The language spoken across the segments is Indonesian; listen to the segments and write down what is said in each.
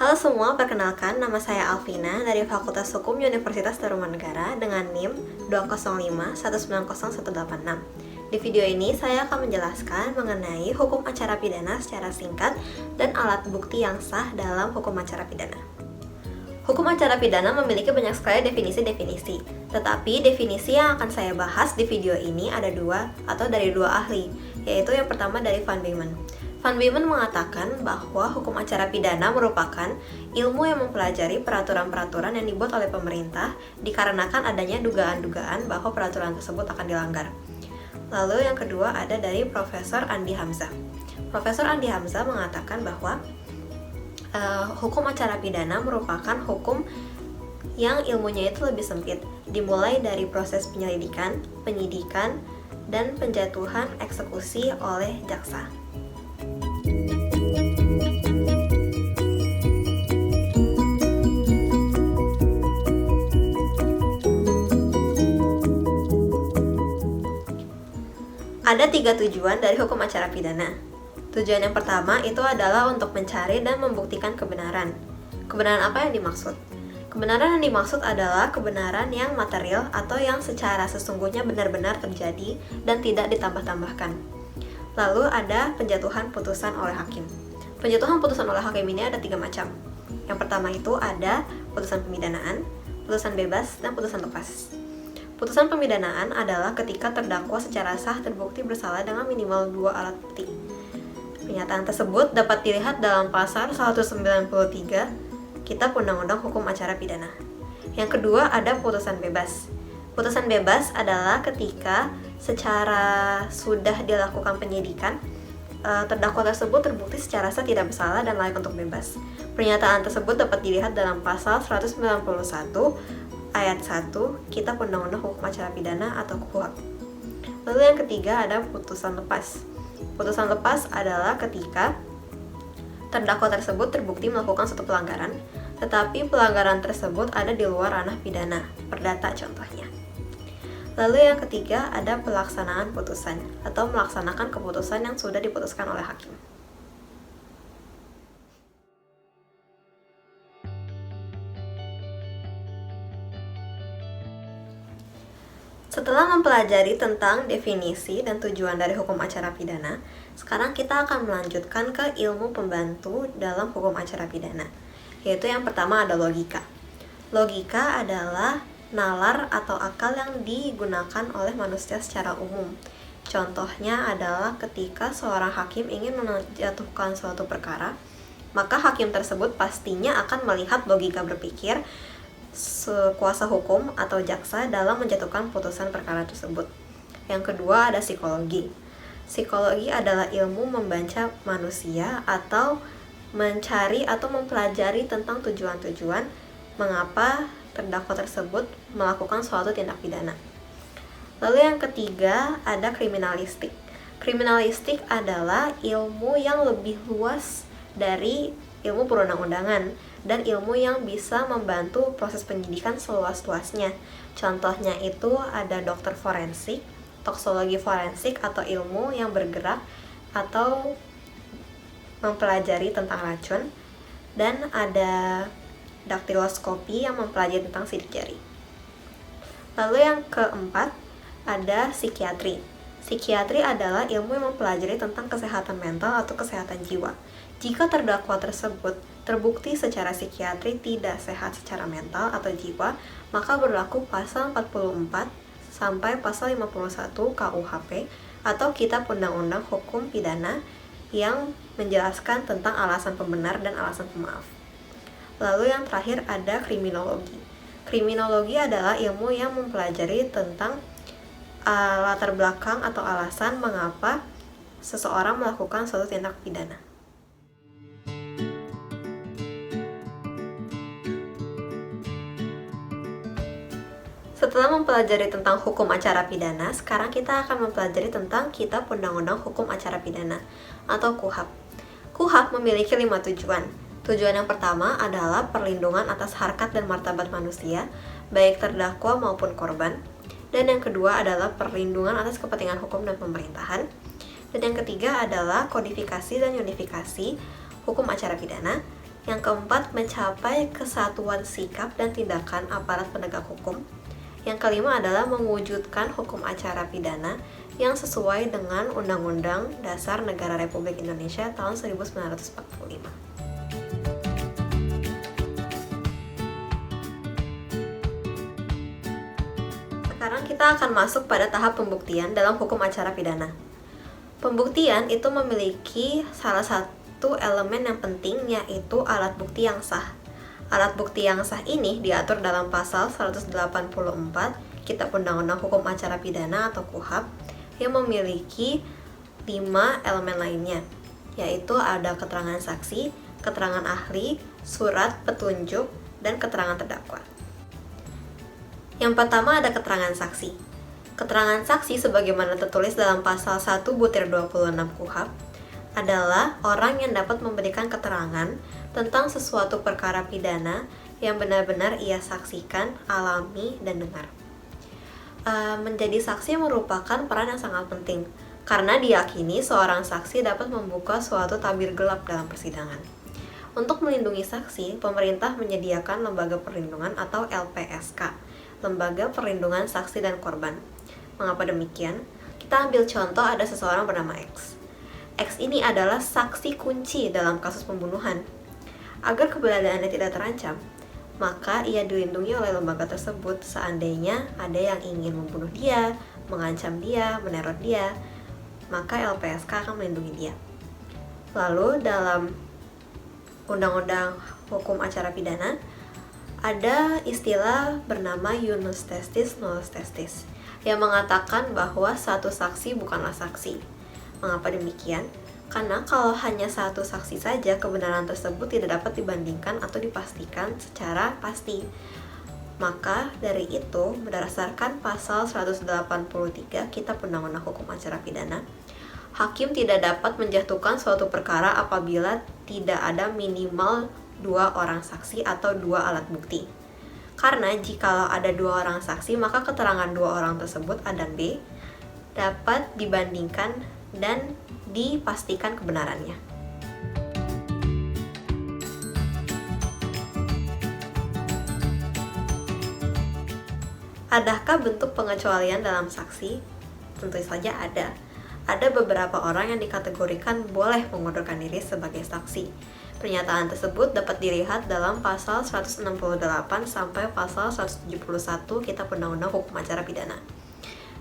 Halo semua, perkenalkan nama saya Alvina dari Fakultas Hukum Universitas Tarumanegara dengan NIM 205190186. Di video ini saya akan menjelaskan mengenai hukum acara pidana secara singkat dan alat bukti yang sah dalam hukum acara pidana. Hukum acara pidana memiliki banyak sekali definisi-definisi, tetapi definisi yang akan saya bahas di video ini ada dari dua ahli, yaitu yang pertama dari Van Biemen. Van Biemen mengatakan bahwa hukum acara pidana merupakan ilmu yang mempelajari peraturan-peraturan yang dibuat oleh pemerintah dikarenakan adanya dugaan-dugaan bahwa peraturan tersebut akan dilanggar. Lalu yang kedua ada dari Profesor Andi Hamzah. Profesor Andi Hamzah mengatakan bahwa hukum acara pidana merupakan hukum yang ilmunya itu lebih sempit, dimulai dari proses penyelidikan, penyidikan, dan penjatuhan eksekusi oleh jaksa. Ada 3 tujuan dari hukum acara pidana. Tujuan yang pertama itu adalah untuk mencari dan membuktikan kebenaran. Kebenaran apa yang dimaksud? Kebenaran yang dimaksud adalah kebenaran yang material atau yang secara sesungguhnya benar-benar terjadi dan tidak ditambah-tambahkan. Lalu ada penjatuhan putusan oleh hakim. Penjatuhan putusan oleh hakim ini ada 3 macam. Yang pertama itu ada putusan pemidanaan, putusan bebas, dan putusan lepas. Putusan pemidanaan adalah ketika terdakwa secara sah terbukti bersalah dengan minimal 2 alat bukti. Pernyataan tersebut dapat dilihat dalam pasal 193 Kitab Undang-Undang Hukum Acara Pidana. Yang kedua ada putusan bebas. Putusan bebas adalah ketika secara sudah dilakukan penyidikan, terdakwa tersebut terbukti secara sah tidak bersalah dan layak untuk bebas. Pernyataan tersebut dapat dilihat dalam pasal 191 ayat 1 Kitab Undang-Undang Hukum Acara Pidana atau KUHP. Lalu yang ketiga ada putusan lepas. Putusan lepas adalah ketika terdakwa tersebut terbukti melakukan suatu pelanggaran, tetapi pelanggaran tersebut ada di luar ranah pidana, perdata contohnya. Lalu yang ketiga ada pelaksanaan putusan atau melaksanakan keputusan yang sudah diputuskan oleh hakim. Setelah mempelajari tentang definisi dan tujuan dari hukum acara pidana, sekarang kita akan melanjutkan ke ilmu pembantu dalam hukum acara pidana, yaitu yang pertama ada logika. Logika adalah nalar atau akal yang digunakan oleh manusia secara umum. Contohnya adalah ketika seorang hakim ingin menjatuhkan suatu perkara, maka hakim tersebut pastinya akan melihat logika berpikir kuasa hukum atau jaksa dalam menjatuhkan putusan perkara tersebut. Yang kedua ada psikologi. Psikologi adalah ilmu membaca manusia atau mencari atau mempelajari tentang tujuan-tujuan mengapa terdakwa tersebut melakukan suatu tindak pidana. Lalu yang ketiga ada kriminalistik. Kriminalistik adalah ilmu yang lebih luas dari ilmu perundang-undangan dan ilmu yang bisa membantu proses penyidikan seluas-luasnya. Contohnya itu ada dokter forensik, toksologi forensik atau ilmu yang bergerak atau mempelajari tentang racun, dan ada daktiloskopi yang mempelajari tentang sidik jari. Lalu yang keempat ada psikiatri. Psikiatri adalah ilmu yang mempelajari tentang kesehatan mental atau kesehatan jiwa. Jika terdakwa tersebut terbukti secara psikiatri tidak sehat secara mental atau jiwa, maka berlaku pasal 44 sampai pasal 51 KUHP atau Kitab Undang-Undang Hukum Pidana yang menjelaskan tentang alasan pembenar dan alasan pemaaf. Lalu yang terakhir ada kriminologi. Kriminologi adalah ilmu yang mempelajari tentang latar belakang atau alasan mengapa seseorang melakukan suatu tindak pidana. Setelah mempelajari tentang hukum acara pidana, sekarang kita akan mempelajari tentang Kitab Undang-Undang Hukum Acara Pidana atau KUHP. KUHP memiliki 5 tujuan. Tujuan yang pertama adalah perlindungan atas harkat dan martabat manusia, baik terdakwa maupun korban. Dan yang kedua adalah perlindungan atas kepentingan hukum dan pemerintahan. Dan yang ketiga adalah kodifikasi dan unifikasi hukum acara pidana. Yang keempat, mencapai kesatuan sikap dan tindakan aparat penegak hukum. Yang kelima adalah mewujudkan hukum acara pidana yang sesuai dengan Undang-Undang Dasar Negara Republik Indonesia tahun 1945. Sekarang kita akan masuk pada tahap pembuktian dalam hukum acara pidana. Pembuktian itu memiliki salah satu elemen yang penting, yaitu alat bukti yang sah. Alat bukti yang sah ini diatur dalam pasal 184 Kitab Undang-Undang Hukum Acara Pidana atau KUHAP yang memiliki 5 elemen lainnya, yaitu ada keterangan saksi, keterangan ahli, surat petunjuk, dan keterangan terdakwa. Yang pertama ada keterangan saksi. Keterangan saksi sebagaimana tertulis dalam pasal 1/26 KUHAP adalah orang yang dapat memberikan keterangan tentang sesuatu perkara pidana yang benar-benar ia saksikan, alami, dan dengar. Menjadi saksi merupakan peran yang sangat penting, karena diyakini seorang saksi dapat membuka suatu tabir gelap dalam persidangan. Untuk melindungi saksi, pemerintah menyediakan Lembaga Perlindungan atau LPSK, Lembaga Perlindungan Saksi dan Korban. Mengapa demikian? Kita ambil contoh, ada seseorang bernama X. X ini adalah saksi kunci dalam kasus pembunuhan. Agar keberadaannya tidak terancam, maka ia dilindungi oleh lembaga tersebut seandainya ada yang ingin membunuh dia, mengancam dia, meneror dia, maka LPSK akan melindungi dia. Lalu dalam Undang-Undang Hukum Acara Pidana ada istilah bernama Iunus Testis Nullius Testis yang mengatakan bahwa satu saksi bukanlah saksi. Mengapa demikian? Karena kalau hanya satu saksi saja, kebenaran tersebut tidak dapat dibandingkan atau dipastikan secara pasti. Maka dari itu, berdasarkan pasal 183 Kitab Undang-Undang Hukum Acara Pidana, hakim tidak dapat menjatuhkan suatu perkara apabila tidak ada minimal 2 orang saksi atau 2 alat bukti. Karena jikalau ada 2 orang saksi, maka keterangan 2 orang tersebut A dan B dapat dibandingkan dan dipastikan kebenarannya. Adakah bentuk pengecualian dalam saksi? Tentu saja ada. Ada beberapa orang yang dikategorikan boleh mengundurkan diri sebagai saksi. Pernyataan tersebut dapat dilihat dalam pasal 168 sampai pasal 171 Kitab Undang-Undang Hukum Acara Pidana.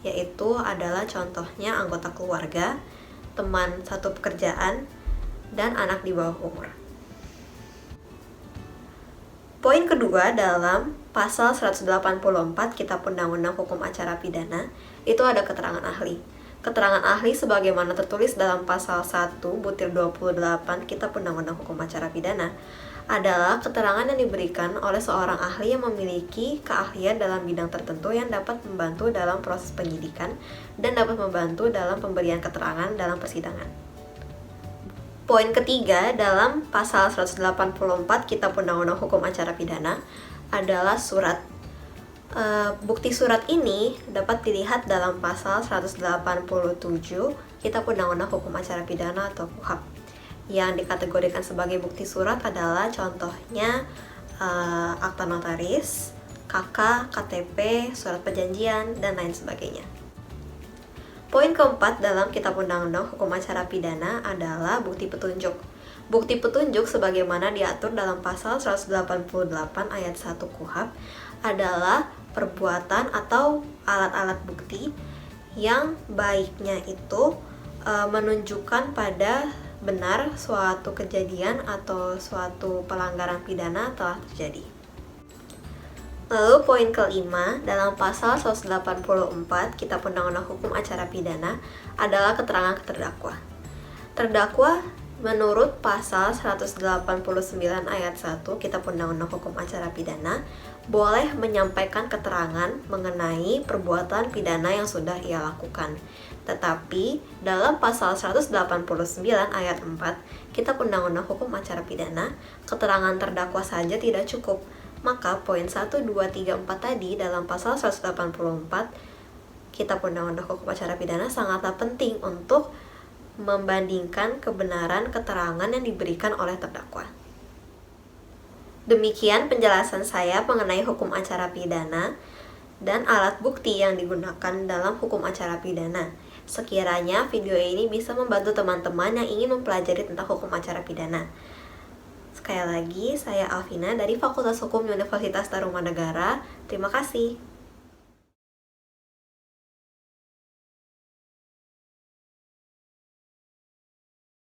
Yaitu adalah contohnya anggota keluarga, teman satu pekerjaan, dan anak di bawah umur. Poin kedua dalam pasal 184 Kitab Undang-Undang Hukum Acara Pidana itu ada keterangan ahli. Keterangan ahli sebagaimana tertulis dalam pasal 1/28 Kitab Undang-Undang Hukum Acara Pidana adalah keterangan yang diberikan oleh seorang ahli yang memiliki keahlian dalam bidang tertentu yang dapat membantu dalam proses penyidikan dan dapat membantu dalam pemberian keterangan dalam persidangan. Poin ketiga dalam pasal 184 Kitab Undang-Undang Hukum Acara Pidana adalah surat. Bukti surat ini dapat dilihat dalam pasal 187 Kitab Undang-Undang Hukum Acara Pidana atau KUHAP. Yang dikategorikan sebagai bukti surat adalah contohnya akta notaris, KK, KTP, surat perjanjian, dan lain sebagainya. Poin keempat dalam Kitab Undang-Undang Hukum Acara Pidana adalah bukti petunjuk. Bukti petunjuk sebagaimana diatur dalam pasal 188 ayat 1 KUHAP adalah perbuatan atau alat-alat bukti yang baiknya itu menunjukkan pada benar suatu kejadian atau suatu pelanggaran pidana telah terjadi. Lalu poin kelima dalam pasal 184 Kitab Undang-Undang Hukum Acara Pidana adalah keterangan terdakwa. Terdakwa menurut pasal 189 ayat 1 Kitab Undang-Undang Hukum Acara Pidana boleh menyampaikan keterangan mengenai perbuatan pidana yang sudah ia lakukan. Tetapi dalam pasal 189 ayat 4 Kitab Undang-Undang Hukum Acara Pidana, keterangan terdakwa saja tidak cukup. Maka poin 1, 2, 3, 4 tadi dalam pasal 184 Kitab Undang-Undang Hukum Acara Pidana sangatlah penting untuk membandingkan kebenaran keterangan yang diberikan oleh terdakwa. Demikian penjelasan saya mengenai hukum acara pidana dan alat bukti yang digunakan dalam hukum acara pidana. Sekiranya video ini bisa membantu teman-teman yang ingin mempelajari tentang hukum acara pidana. Sekali lagi, saya Alvina dari Fakultas Hukum Universitas Tarumanegara. Terima kasih.